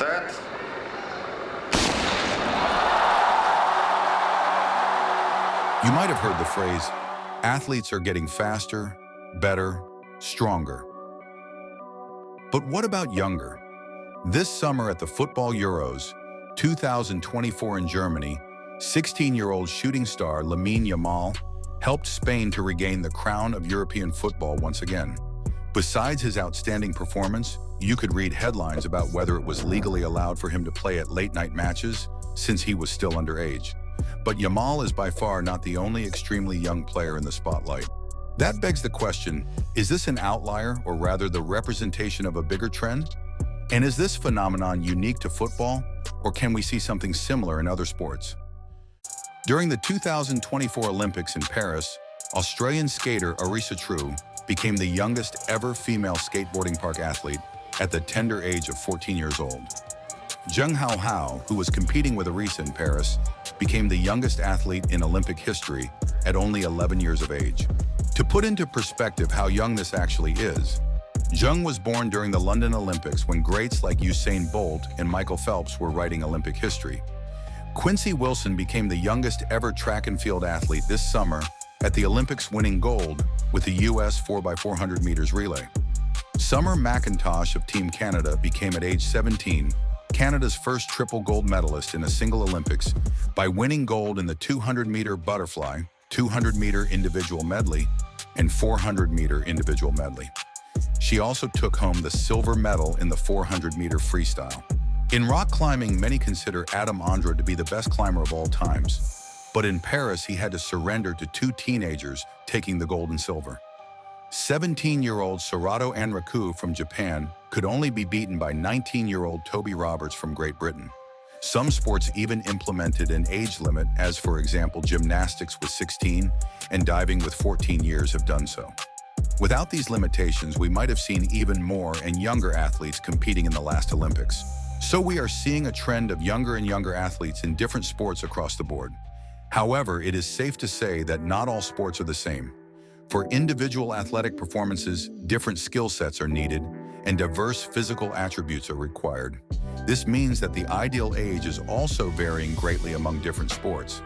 Set. You might have heard the phrase, athletes are getting faster, better, stronger. But what about younger? This summer at the Football Euros 2024 in Germany, 16-year-old shooting star Lamine Yamal helped Spain to regain the crown of European football once again. Besides his outstanding performance, you could read headlines about whether it was legally allowed for him to play at late-night matches since he was still underage. But Yamal is by far not the only extremely young player in the spotlight. That begs the question, is this an outlier or rather the representation of a bigger trend? And is this phenomenon unique to football, or can we see something similar in other sports? During the 2024 Olympics in Paris, Australian skater Arisa True became the youngest ever female skateboarding park athlete at the tender age of 14 years old. Zheng Hao, who was competing with Arisa in Paris, became the youngest athlete in Olympic history at only 11 years of age. To put into perspective how young this actually is, Zheng was born during the London Olympics when greats like Usain Bolt and Michael Phelps were writing Olympic history. Quincy Wilson became the youngest ever track and field athlete this summer at the Olympics, winning gold with the US 4x400 meters relay. Summer McIntosh of Team Canada became at age 17 Canada's first triple gold medalist in a single Olympics by winning gold in the 200-meter butterfly, 200-meter individual medley, and 400-meter individual medley. She also took home the silver medal in the 400-meter freestyle. In rock climbing, many consider Adam Ondra to be the best climber of all times. But in Paris, he had to surrender to two teenagers taking the gold and silver. 17-year-old Serato Anraku from Japan could only be beaten by 19-year-old Toby Roberts from Great Britain. Some sports even implemented an age limit, as for example, gymnastics with 16 and diving with 14 years have done so. Without these limitations, we might have seen even more and younger athletes competing in the last Olympics. So we are seeing a trend of younger and younger athletes in different sports across the board. However, it is safe to say that not all sports are the same. For individual athletic performances, different skill sets are needed, and diverse physical attributes are required. This means that the ideal age is also varying greatly among different sports.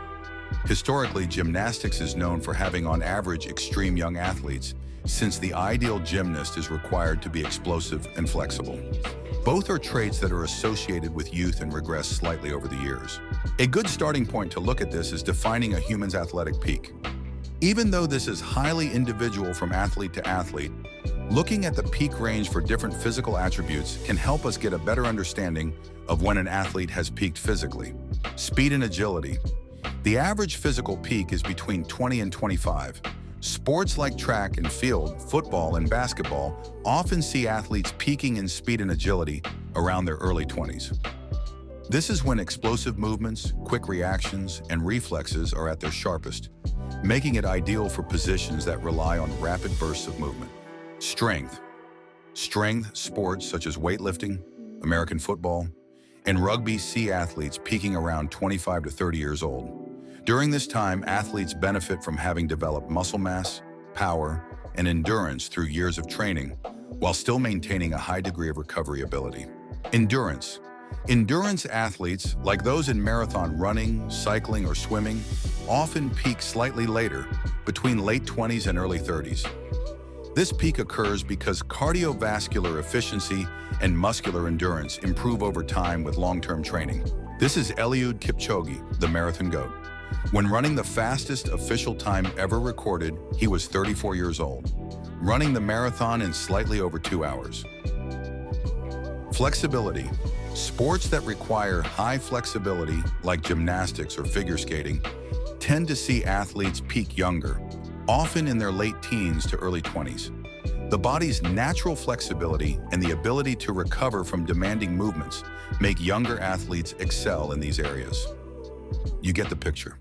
Historically, gymnastics is known for having on average extreme young athletes, since the ideal gymnast is required to be explosive and flexible. Both are traits that are associated with youth and regress slightly over the years. A good starting point to look at this is defining a human's athletic peak. Even though this is highly individual from athlete to athlete, looking at the peak range for different physical attributes can help us get a better understanding of when an athlete has peaked physically. Speed and agility. The average physical peak is between 20 and 25. Sports like track and field, football, and basketball often see athletes peaking in speed and agility around their early 20s. This is when explosive movements, quick reactions, and reflexes are at their sharpest, making it ideal for positions that rely on rapid bursts of movement. Strength. Strength sports such as weightlifting, American football, and rugby see athletes peaking around 25 to 30 years old. During this time, athletes benefit from having developed muscle mass, power, and endurance through years of training, while still maintaining a high degree of recovery ability. Endurance. Endurance athletes, like those in marathon running, cycling, or swimming, often peak slightly later, between late 20s and early 30s. This peak occurs because cardiovascular efficiency and muscular endurance improve over time with long-term training. This is Eliud Kipchoge, the marathon GOAT. When running the fastest official time ever recorded, he was 34 years old, running the marathon in slightly over 2 hours. Flexibility. Sports that require high flexibility, like gymnastics or figure skating, tend to see athletes peak younger, often in their late teens to early 20s. The body's natural flexibility and the ability to recover from demanding movements make younger athletes excel in these areas. You get the picture.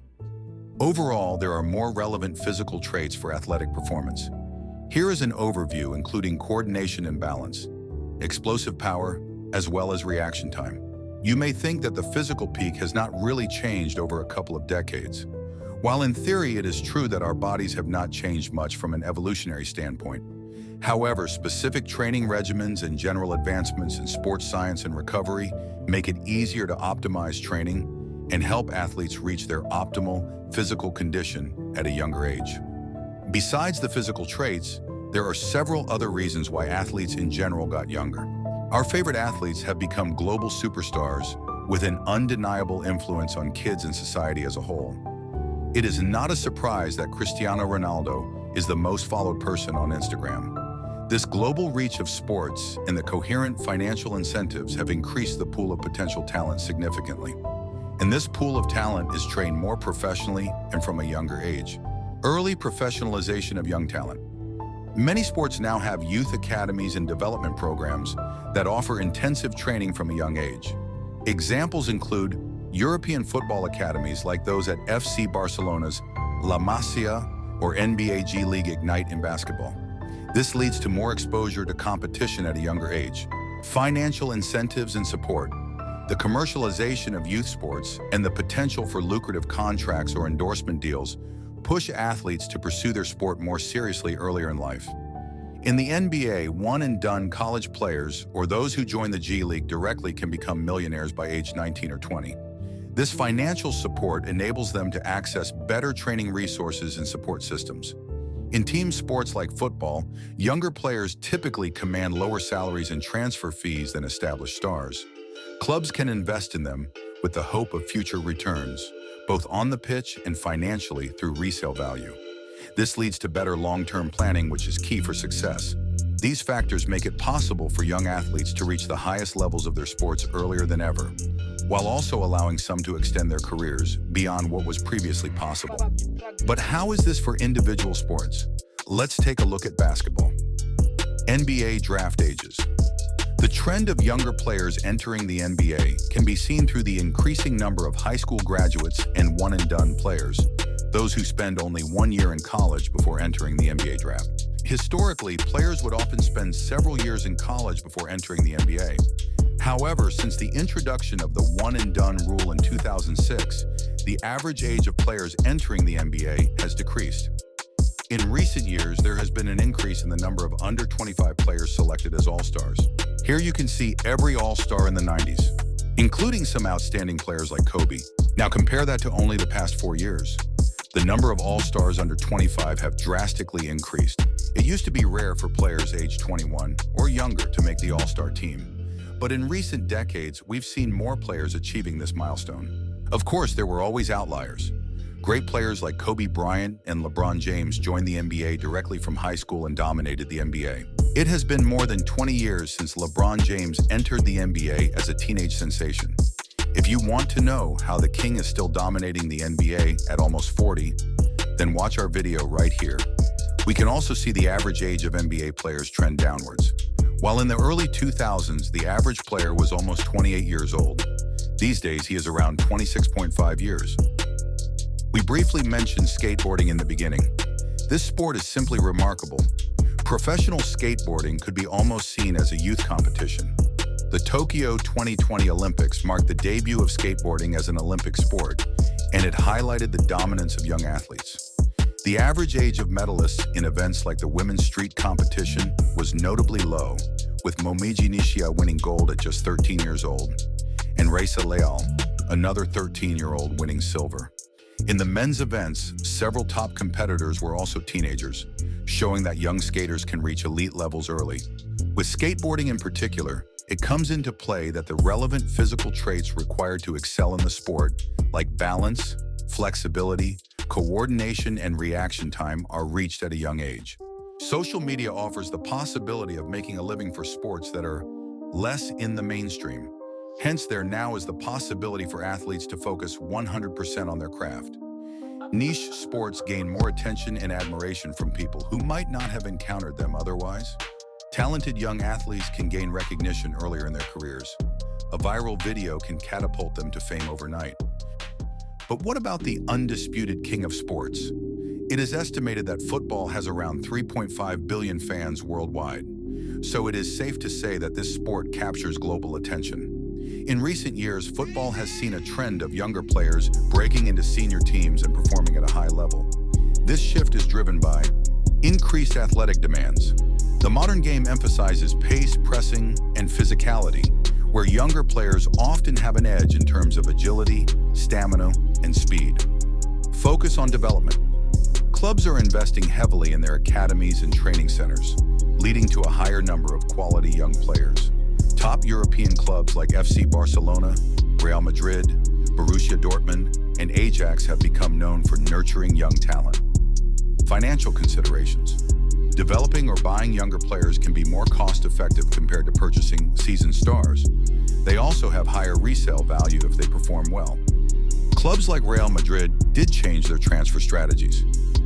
Overall, there are more relevant physical traits for athletic performance. Here is an overview including coordination and balance, explosive power, as well as reaction time. You may think that the physical peak has not really changed over a couple of decades. While in theory it is true that our bodies have not changed much from an evolutionary standpoint, However, specific training regimens and general advancements in sports science and recovery make it easier to optimize training and help athletes reach their optimal physical condition at a younger age. Besides the physical traits, there are several other reasons why athletes in general got younger. Our favorite athletes have become global superstars with an undeniable influence on kids and society as a whole. It is not a surprise that Cristiano Ronaldo is the most followed person on Instagram. This global reach of sports and the coherent financial incentives have increased the pool of potential talent significantly. And this pool of talent is trained more professionally and from a younger age. Early professionalization of young talent. Many sports now have youth academies and development programs that offer intensive training from a young age. Examples include European football academies like those at FC Barcelona's La Masia or NBA G League Ignite in basketball. This leads to more exposure to competition at a younger age. Financial incentives and support. The commercialization of youth sports and the potential for lucrative contracts or endorsement deals push athletes to pursue their sport more seriously earlier in life. In the NBA, one-and-done college players or those who join the G League directly can become millionaires by age 19 or 20. This financial support enables them to access better training resources and support systems. In team sports like football, younger players typically command lower salaries and transfer fees than established stars. Clubs can invest in them with the hope of future returns, both on the pitch and financially through resale value. This leads to better long-term planning, which is key for success. These factors make it possible for young athletes to reach the highest levels of their sports earlier than ever, while also allowing some to extend their careers beyond what was previously possible. But how is this for individual sports? Let's take a look at basketball. NBA draft ages. The trend of younger players entering the NBA can be seen through the increasing number of high school graduates and one-and-done players, those who spend only 1 year in college before entering the NBA draft. Historically, players would often spend several years in college before entering the NBA. However, since the introduction of the one-and-done rule in 2006, the average age of players entering the NBA has decreased. In recent years, there has been an increase in the number of under 25 players selected as All-Stars. Here you can see every All-Star in the 90s, including some outstanding players like Kobe. Now compare that to only the past 4 years. The number of All-Stars under 25 have drastically increased. It used to be rare for players aged 21 or younger to make the All-Star team. But in recent decades, we've seen more players achieving this milestone. Of course, there were always outliers. Great players like Kobe Bryant and LeBron James joined the NBA directly from high school and dominated the NBA. It has been more than 20 years since LeBron James entered the NBA as a teenage sensation. If you want to know how the King is still dominating the NBA at almost 40, then watch our video right here. We can also see the average age of NBA players trend downwards. While in the early 2000s, the average player was almost 28 years old. These days, he is around 26.5 years. We briefly mentioned skateboarding in the beginning. This sport is simply remarkable. Professional skateboarding could be almost seen as a youth competition. The Tokyo 2020 Olympics marked the debut of skateboarding as an Olympic sport, and it highlighted the dominance of young athletes. The average age of medalists in events like the women's street competition was notably low, with Momiji Nishia winning gold at just 13 years old, and Raisa Leal, another 13-year-old, winning silver. In the men's events, several top competitors were also teenagers, showing that young skaters can reach elite levels early. With skateboarding in particular, it comes into play that the relevant physical traits required to excel in the sport, like balance, flexibility, coordination, and reaction time, are reached at a young age. Social media offers the possibility of making a living for sports that are less in the mainstream. Hence, there now is the possibility for athletes to focus 100% on their craft. Niche sports gain more attention and admiration from people who might not have encountered them otherwise. Talented young athletes can gain recognition earlier in their careers. A viral video can catapult them to fame overnight. But what about the undisputed king of sports? It is estimated that football has around 3.5 billion fans worldwide, so it is safe to say that this sport captures global attention. In recent years, football has seen a trend of younger players breaking into senior teams and performing at a high level. This shift is driven by increased athletic demands. The modern game emphasizes pace, pressing, and physicality, where younger players often have an edge in terms of agility, stamina, and speed. Focus on development. Clubs are investing heavily in their academies and training centers, leading to a higher number of quality young players. Top European clubs like FC Barcelona, Real Madrid, Borussia Dortmund, and Ajax have become known for nurturing young talent. Financial considerations. Developing or buying younger players can be more cost-effective compared to purchasing seasoned stars. They also have higher resale value if they perform well. Clubs like Real Madrid did change their transfer strategies.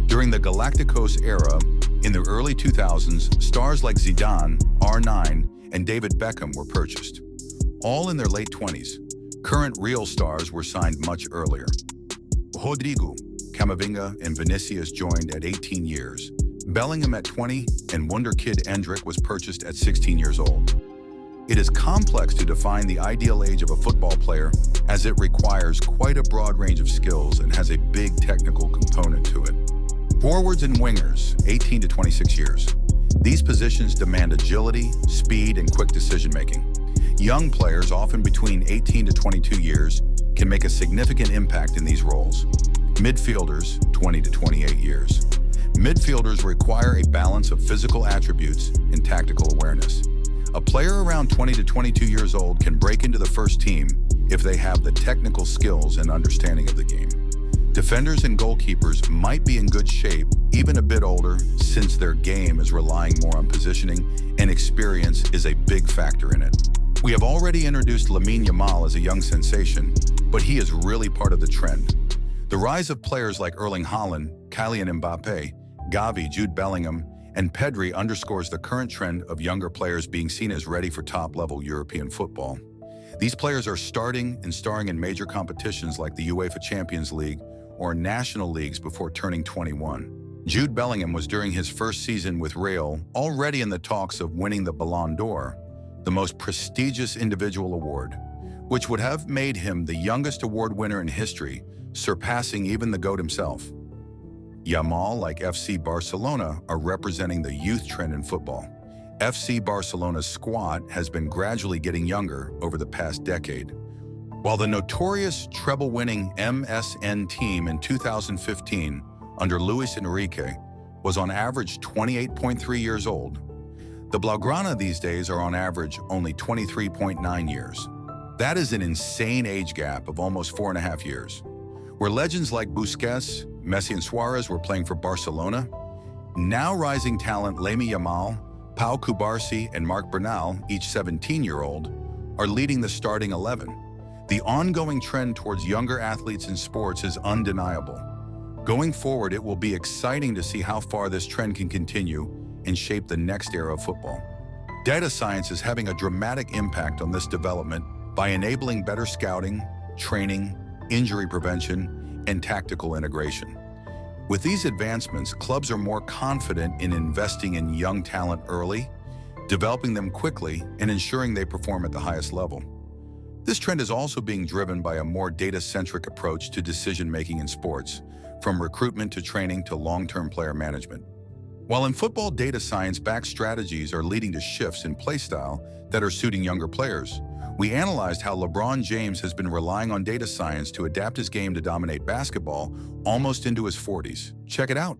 During the Galacticos era, in the early 2000s, stars like Zidane, R9, and David Beckham were purchased, all in their late 20s. Current Real stars were signed much earlier. Rodrigo, Camavinga, and Vinicius joined at 18 years. Bellingham at 20, and wonder kid Endrick was purchased at 16 years old. It is complex to define the ideal age of a football player, as it requires quite a broad range of skills and has a big technical component to it. Forwards and wingers, 18 to 26 years. These positions demand agility, speed, and quick decision-making. Young players, often between 18 to 22 years, can make a significant impact in these roles. Midfielders, 20 to 28 years. Midfielders require a balance of physical attributes and tactical awareness. A player around 20 to 22 years old can break into the first team if they have the technical skills and understanding of the game. Defenders and goalkeepers might be in good shape, even a bit older, since their game is relying more on positioning, and experience is a big factor in it. We have already introduced Lamine Yamal as a young sensation, but he is really part of the trend. The rise of players like Erling Haaland, Kylian Mbappe, Gavi, Jude Bellingham, and Pedri underscores the current trend of younger players being seen as ready for top-level European football. These players are starting and starring in major competitions like the UEFA Champions League or national leagues before turning 21. Jude Bellingham was during his first season with Real already in the talks of winning the Ballon d'Or, the most prestigious individual award, which would have made him the youngest award winner in history, surpassing even the GOAT himself. Yamal, like FC Barcelona, are representing the youth trend in football. FC Barcelona's squad has been gradually getting younger over the past decade. While the notorious treble-winning MSN team in 2015 under Luis Enrique was on average 28.3 years old, the Blaugrana these days are on average only 23.9 years. That is an insane age gap of almost 4.5 years. Where legends like Busquets, Messi, and Suarez were playing for Barcelona, now rising talent Lamine Yamal, Pau Cubarsí, and Marc Bernal, each 17-year-old, are leading the starting 11. The ongoing trend towards younger athletes in sports is undeniable. Going forward, it will be exciting to see how far this trend can continue and shape the next era of football. Data science is having a dramatic impact on this development by enabling better scouting, training, injury prevention, and tactical integration. With these advancements, clubs are more confident in investing in young talent early, developing them quickly, and ensuring they perform at the highest level. This trend is also being driven by a more data-centric approach to decision-making in sports, from recruitment to training to long-term player management. While in football, data science-backed strategies are leading to shifts in play style that are suiting younger players, we analyzed how LeBron James has been relying on data science to adapt his game to dominate basketball almost into his 40s. Check it out.